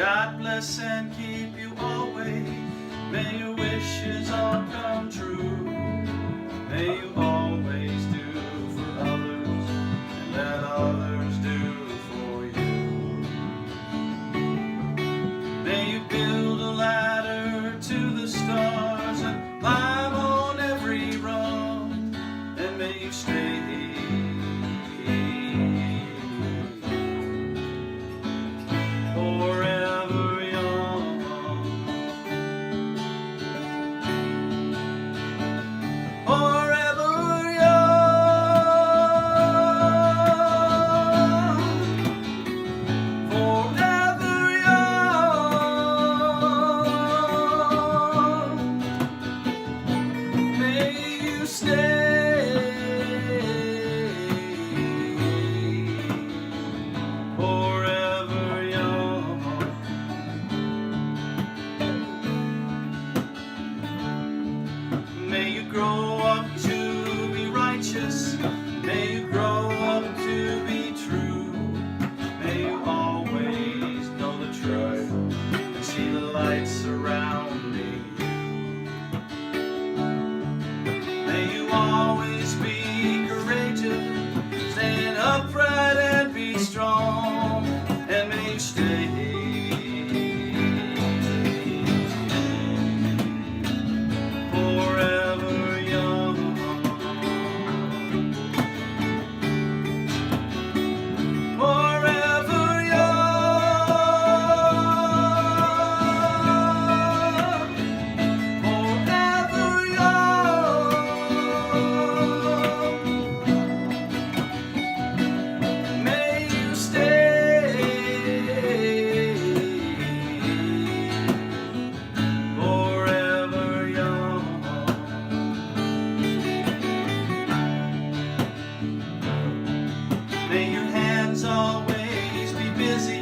God bless and keep you always. May your wishes all come true. May you always do for others and let others do for you. May you build a ladder to the stars and climb on every rung, and may you stay forever young. Forever young. Forever young. May you stay forever young. May you grow up to be righteous. May you grow up to be true. May you always know the truth and see the light surrounding you. May you always be courageous, stand upright and be strong, and may you stay forever young. Forever young. Forever young. May you stay forever young. May your hands always be busy.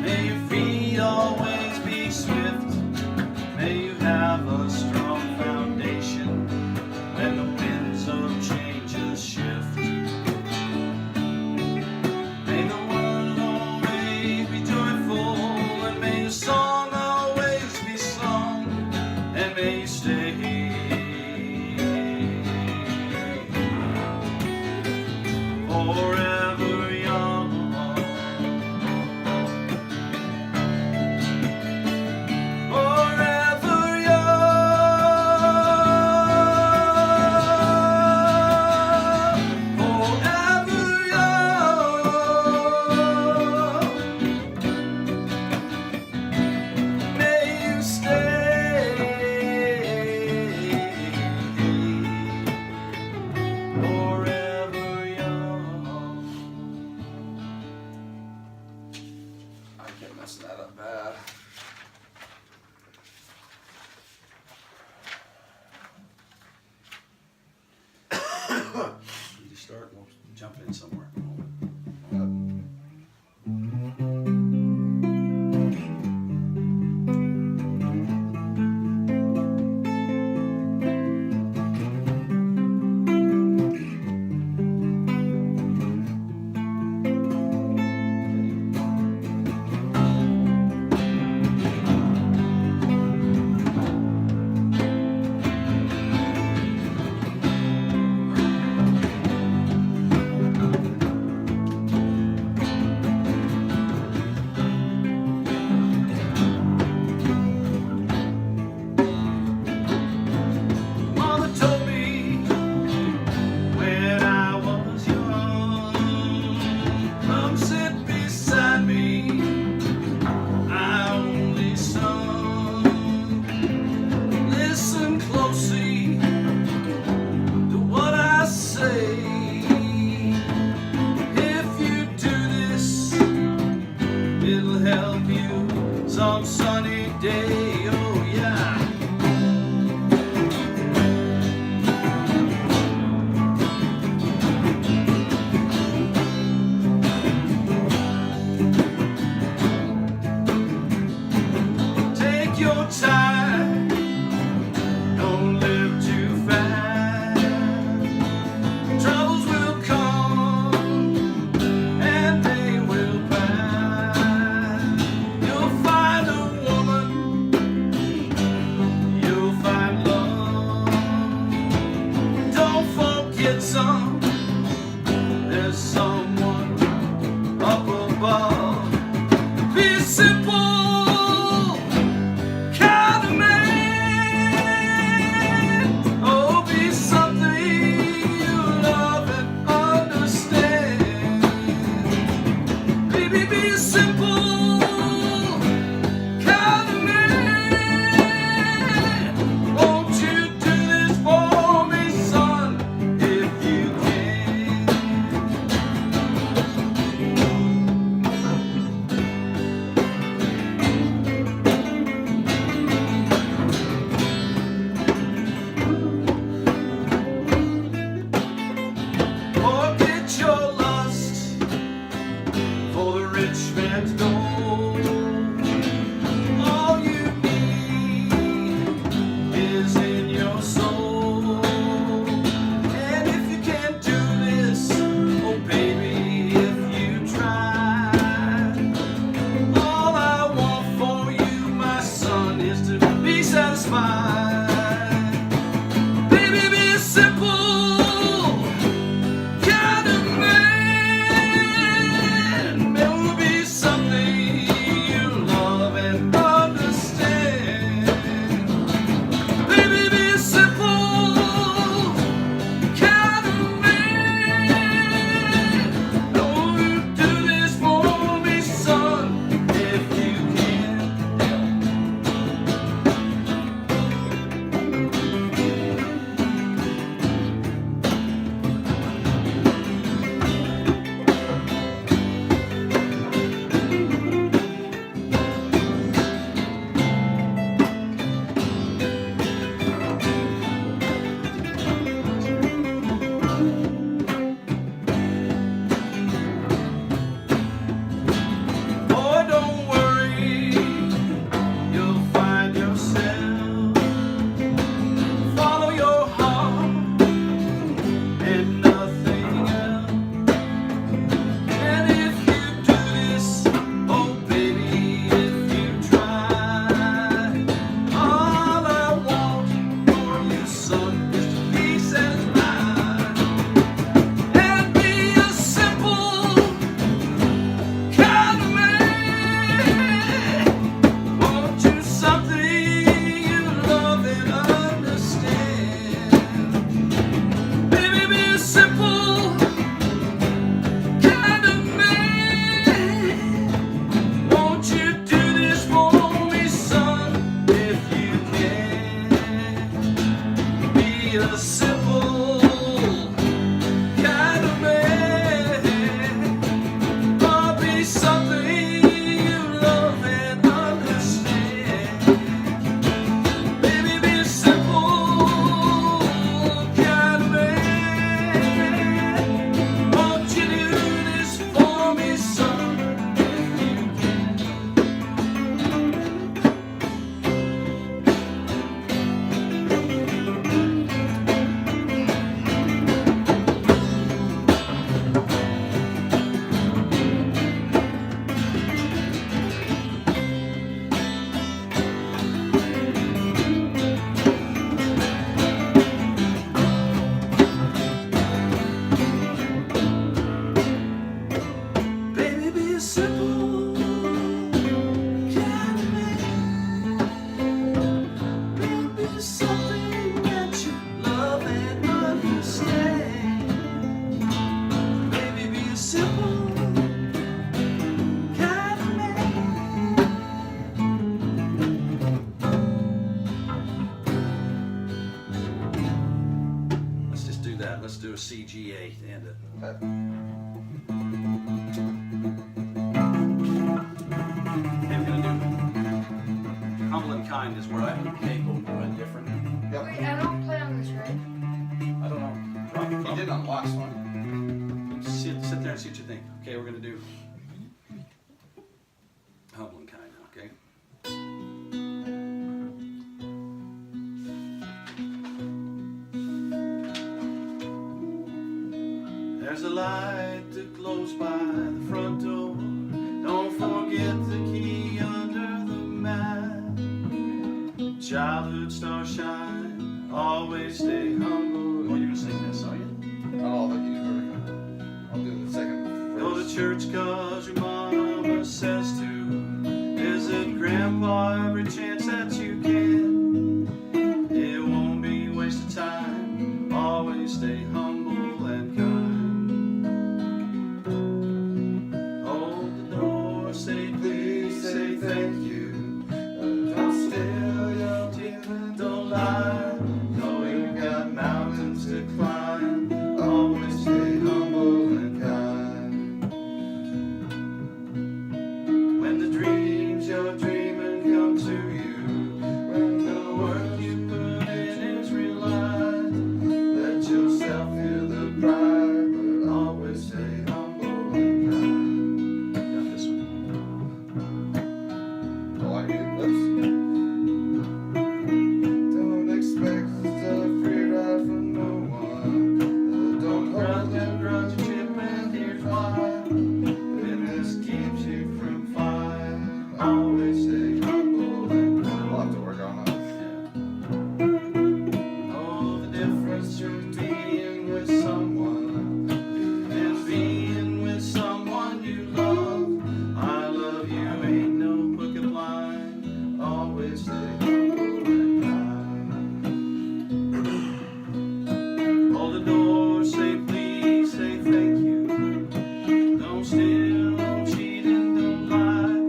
May your feet always be swift. May you have a strong foundation when the winds of changes shift. May the world always be joyful, and may your song always be sung, and may you stay forever young. Forever young. Forever young. May you stay forever young. I kept messing that up bad. You just start, we'll jump in somewhere. get some. There's someone up above. Be a simple kind of man. Oh, be something you love and understand. Baby, be a simple kind of man. Won't you do this for me, son, if you can? Forget your lust for the rich man's gold. All you need is in your soul. And if you can't do this, oh baby, if you try, all I want for you, my son, is to be satisfied. Baby, be a simple kind of man. Will be something you love and understand. Baby, be a simple kind of man. Won't you do this for me, son, if you can? Boy, don't worry, you'll find yourself. Follow your heart and nothing else. And if you do this, oh baby, if you try, all I want for you, son, is to be satisfied. And be a simple kind of man. Want you something you love and understand. Baby, be a simple kind of man. Won't you do this for me, son, if you can? Be a simple kind of man. Or be something you love and understand. Baby, be a simple kind of man. Won't you do this for me, son, if you can? Baby, be a simple kind of man. Baby, something that you love and understand. Baby, be a simple kind of man. Let's just do that. Let's do a CGA to end it. And we're gonna do humble and kind is where I okay, we'll do it different. Wait, I don't play on this, right? I don't know. You did on the last one. Sit there and see what you think. Okay, we're gonna do humble and kind, okay? There's a light that glows by the front door. Don't forget the key under the mat. Childhood star shine, always stay humble. Oh, you're gonna sing this, are you? Not all of it, you do vertical. I'll do the second Go to verse. church 'cause your mama says to. Visit grandpa every chance that you can. It won't be a waste of time. Always stay humble and kind. Hold the door, say please, say thank you. Don't steal your teeth and don't lie. Know you've got mountains to climb. Always stay humble and kind. When the dreams you're dreaming come to you, when the work you put in is realized, let yourself feel the pride, but always stay humble and kind. Got this one. Oh, I can do this. Don't expect a free ride from no one. Don't hold Grudge and grudge and chip, and here's why. Bitterness keeps you from fire. Always stay humble and I'll kind. have to work on that. Know the difference between being with someone and being with someone you love. I love you ain't no crooked line. Always stay humble and kind. Hold the door, say please, say thank you. Don't steal, don't cheat, and don't lie.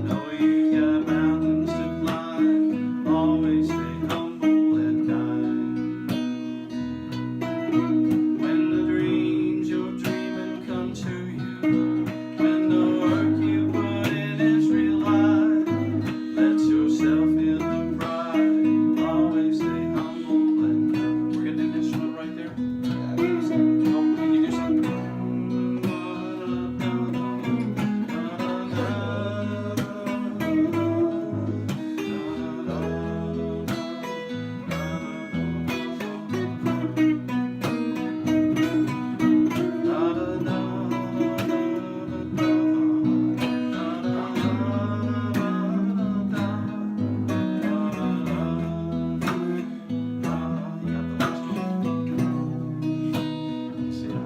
Know you got mountains to climb. Always stay humble and kind. When the dreams you're dreaming come to you, when the work you put in is realized, let yourself feel the pride. Always stay humble and kind. We're gonna do this one right there. Yeah, do this. Oh, can you do something?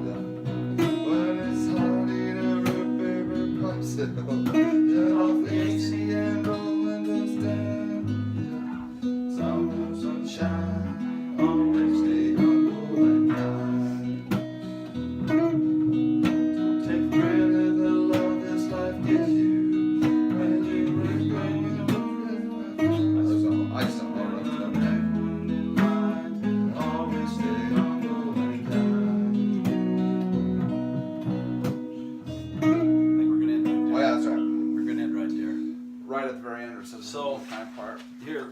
When it's hard, eat a root paper popsicle. Get off the AC and roll windows down. Summer sunshine, always stay humble and kind. Don't take for granted the love this life gives you. When you look back, I just don't know what I'm doing. always stay humble and kind. I think we're gonna end right Oh, there. yeah, that's right. We're gonna end right there. Right at the very end, or so. So- kind of part. Here,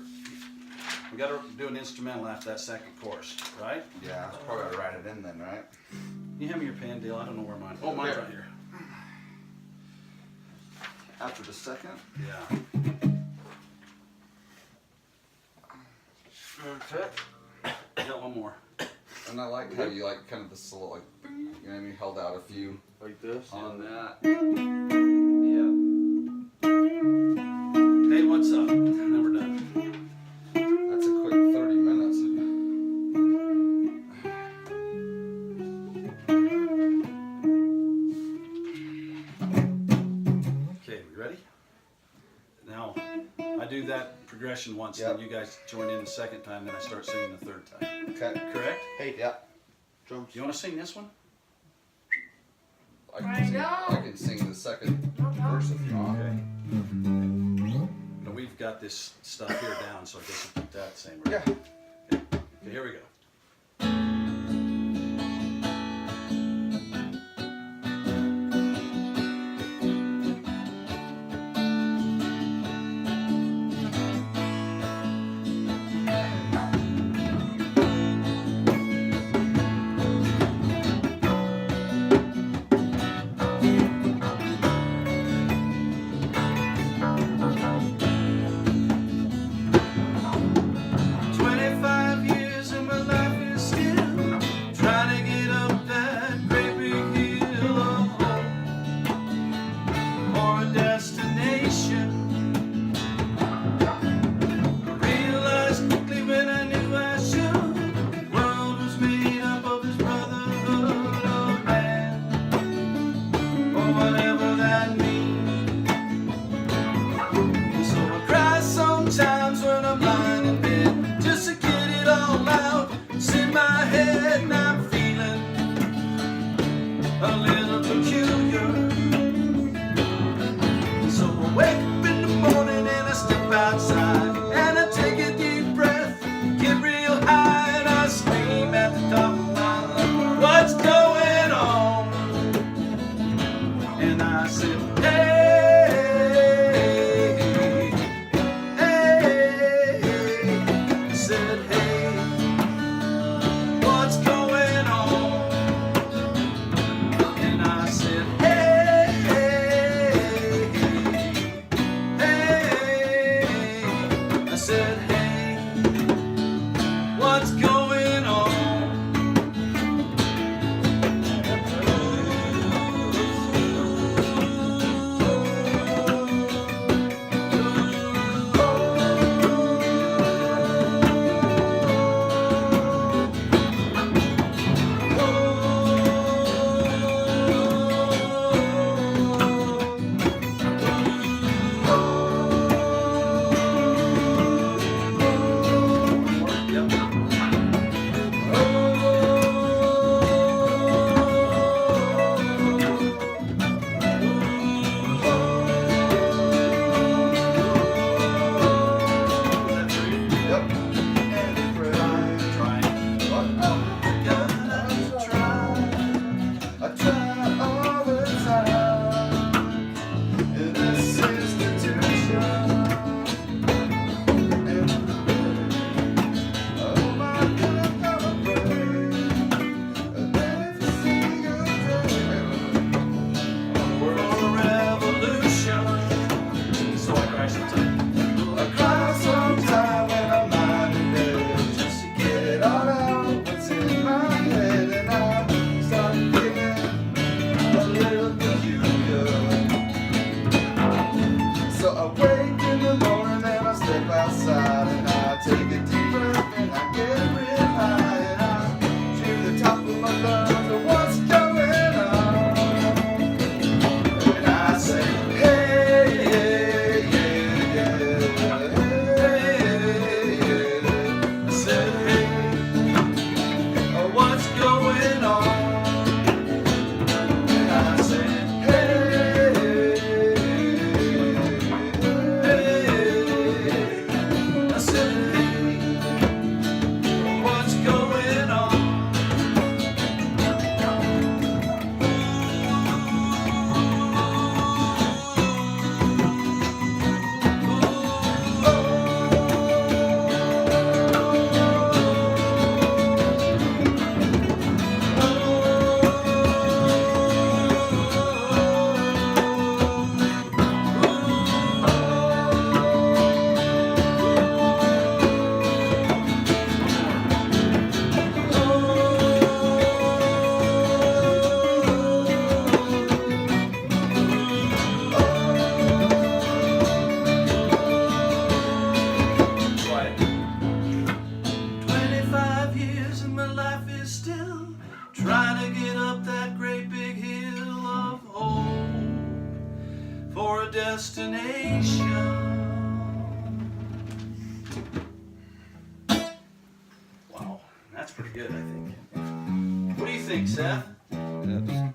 we gotta do an instrumental after that second chorus, right? Yeah, I probably gotta write it in then, right? You hand me your pen, Dale. I don't know where mine. Oh, mine's Here. right here. After the second. Yeah. Okay. Got one more. And I like how you like kind of the slow, like, you know what I mean, held out a few Like this? on that. Yeah. Hey, what's up? Now we're done. That's a quick 30 minutes. Okay, we ready? Now, I do that progression once, Yep. then you guys join in the second time, then I start singing the third time. Okay. Correct? Hey, Yeah. drums. You want to sing this one? I I can, sing, know. I can sing the second No, no. verse if you want. Okay. Now, we've got this stuff here down, so I guess we'll keep that same. Right? Yeah. Okay, here we go. "25 years of my life a little peculiar. So I wake up in the morning and I step outside and I take a deep breath, get real high, and I scream at the top of my lungs, what's going on? And I said, hey, hey, I said, hey, what's going on? And I said, hey, hey, I said, hey, what's going on? So I wake in the morning and I step outside and I take a deep breath and I get real high and I dream the top of my lungs of what's going on. And I say, hey, yeah, yeah, yeah, hey, yeah. I said, hey, what's going on? And I say, I said, hey, what's going on? Quiet. 25 years and my life is still trying to get up that great big hill of hope for a destination. Wow, that's pretty good, I think. What do you think, Seth? yeah.